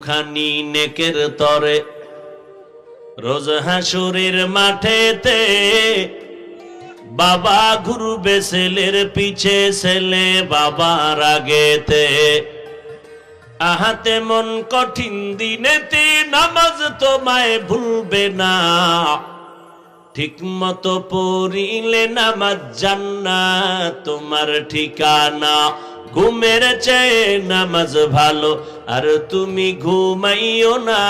খানি নেকের তরে রোজ হাসুরের মাঠেতে বাবা ঘুরবে ছেলের পিছে, ছেলে বাবার আগেতে। আহাতে মন কঠিন দিনেতে নামাজ তোমায় ভুলবে না, ঠিক মতো পড়িলে নামাজ জান্নাত তোমার ঠিকানা। ঘুমের চেয়ে নামাজ ভালো আর তুমি ঘুমাইও না,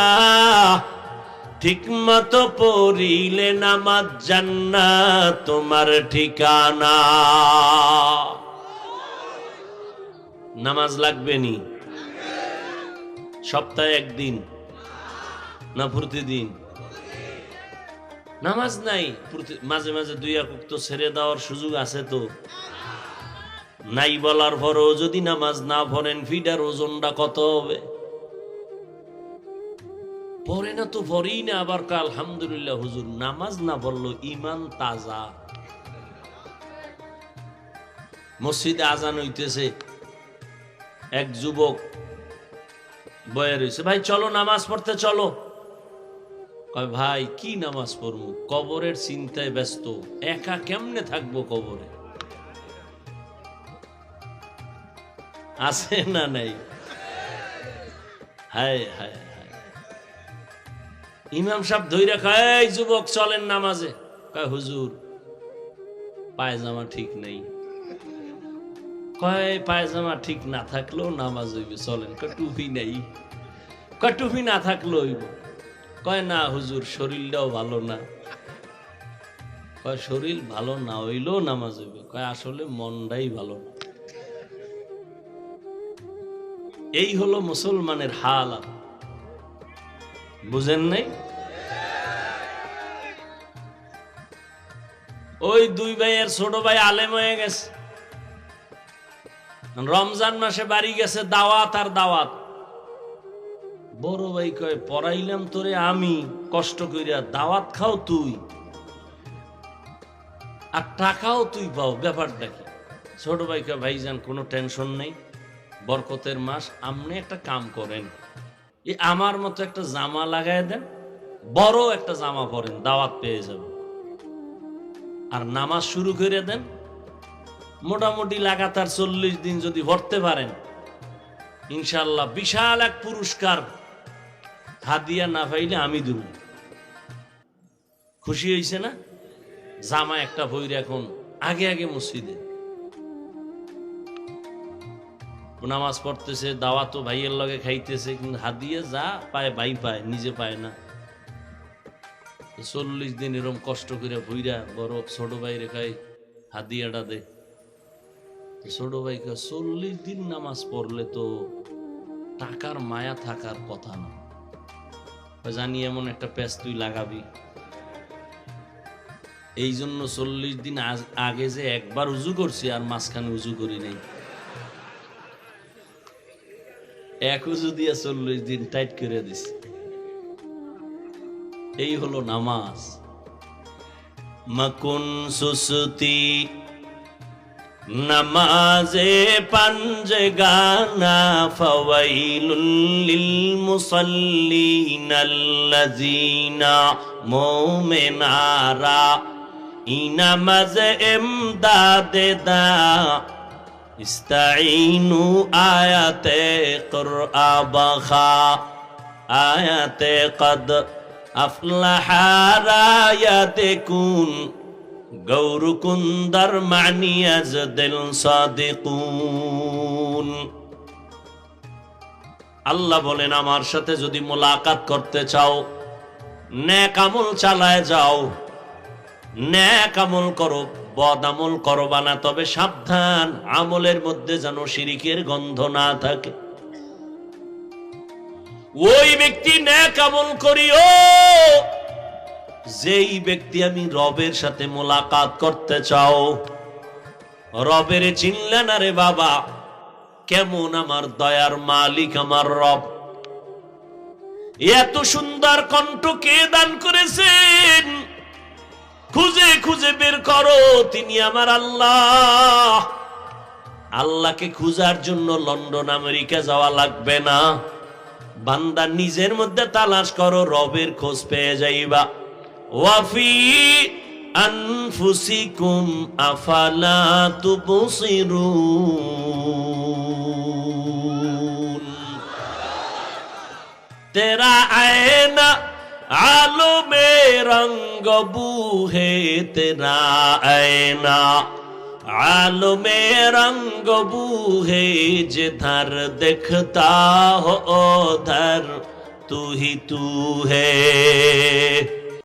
ঠিক মতো পড়িলে নামাজ জান্নাত তোমার ঠিকানা। নামাজ লাগবে নি? সপ্তাহে একদিন না প্রতিদিন? নামাজ নাই, মাঝে মাঝে দুই এক ওয়াক্ত ছেড়ে দেওয়ার সুযোগ আছে তো নাই? বলার পরও যদি নামাজ না পড়েন ফিডার ওজনটা কত হবে? পড়ে না তো পড়েই না, আবার কাল আলহামদুলিল্লাহ হুজুর নামাজ না পড়লো ইমান তাজা। মসজিদে আজান হইতেছে, এক যুবক বয়ে রয়েছে, ভাই চলো নামাজ পড়তে চলো। কয় ভাই কি নামাজ পড়বো, কবরের চিন্তায় ব্যস্ত, একা কেমনে থাকবো কবরে? আছে না নাই? হায় হায় হায়। ইমাম সাহেব ধইরা কয় এই যুবক চলেন নামাজে। কয় হুজুর পায়জামা ঠিক নেই। কয় পায়জামা ঠিক না থাকলেও নামাজ হইবে, চলেন। কয় টুপি নেই। কয় টুপি না থাকলেও হইব। কয় না হুজুর শরীরটাও ভালো না। কয় শরীর ভালো না হইলেও নামাজ হইবে। কয় আসলে মনটাই ভালো না। এই হলো মুসলমানের হাল, বুঝেন নাই? ওই দুই ভাইয়ের ছোট ভাই আলেম হয়ে গেছে, রমজান মাসে বাড়ি গেছে দাওয়াত আর দাওয়াত। বড় ভাই কয় পড়াইলাম তোরে আমি কষ্ট কইরা, দাওয়াত খাও তুই আর টাকাও তুই পাও, ব্যাপারটা কি? ছোট ভাই কয় ভাইজান কোনো টেনশন নেই, বরকতের মাস, আপনি একটা কাম করেন, এই আমার মতো একটা জামা লাগাই দেন, বড় একটা জামা পরেন, দাওয়াত পেয়ে যাবেন। আর নামাজ শুরু করে দেন, মোটামুটি লাগাতার 40 দিন যদি পড়তে পারেন ইনশাআল্লাহ বিশাল এক পুরস্কার হাদিয়া না পাইলে আমি দেব। খুশি হয়েছে না? জামা একটা পইরে এখন আগে আগে মসজিদে নামাজ পড়তেছে, দাওয়াতও ভাইয়ের লগে খাইতেছে, কিন্তু হাদিয়া যা পায় ভাই পায়, নিজে পায় না। 40 দিন এরকম কষ্ট করে ভুইরা বড় ছোট ভাই রেখায় হাদিয়াটা দে। ছোট ভাই 40 দিন নামাজ পড়লে তো টাকার মায়া থাকার কথা না। জানি এমন একটা প্যাচ তুই লাগাবি, এই জন্য 40 দিন আগে যে একবার উজু করছি আর মাঝখানে উজু করি নাই, এক উজু দিয়া 40 দিন টাইট করে দিস। এই হলো নামাজ। মকুন সুসুতি নামাজে পাঞ্জে গানা, ফাওয়াইলুল লিল মুসাল্লিন আল্লাযিনা মুমিনারা ইনামাজ ইমদাদে দা ইস্তাইনু আয়াতে কুরআ বাখা আয়াতে কদ আফলাহা রায়াতে কুন গৌরকুন্দর মানিয়াজ দিল সাদিকুন। আল্লাহ বলেন আমার সাথে যদি মোলাকাত করতে চাও নেক আমল চালায় যাও, নেক আমল করো, বদ আমল করবা না। তবে সাবধান, আমলের মধ্যে যেন শিরিকের গন্ধ না থাকে। ওই ব্যক্তি নেক আমল করিও যেই ব্যক্তি আমি রবের সাথে মোলাকাত করতে চাও। রবের চিনলে না রে বাবা, কেমন আমার দয়ার মালিক আমার রব। এত সুন্দর কণ্ঠ কে দান করেছেন, খুঁজে খুঁজে বের করো, তিনি আমার আল্লাহ। আল্লাহকে খুঁজার জন্য লন্ডন আমেরিকা যাওয়া লাগবে না, বান্দা নিজের মধ্যে তালাশ করো, রবের খোঁজ পেয়ে যাইবা। ওয়াফি আনফুসিকুম আফালা তুবসিরুন। তেরা আয়না आलो में रंग बू है तेरा आईना, आलो में रंग बू है जिधर दिखता हो उधर तू ही तू है।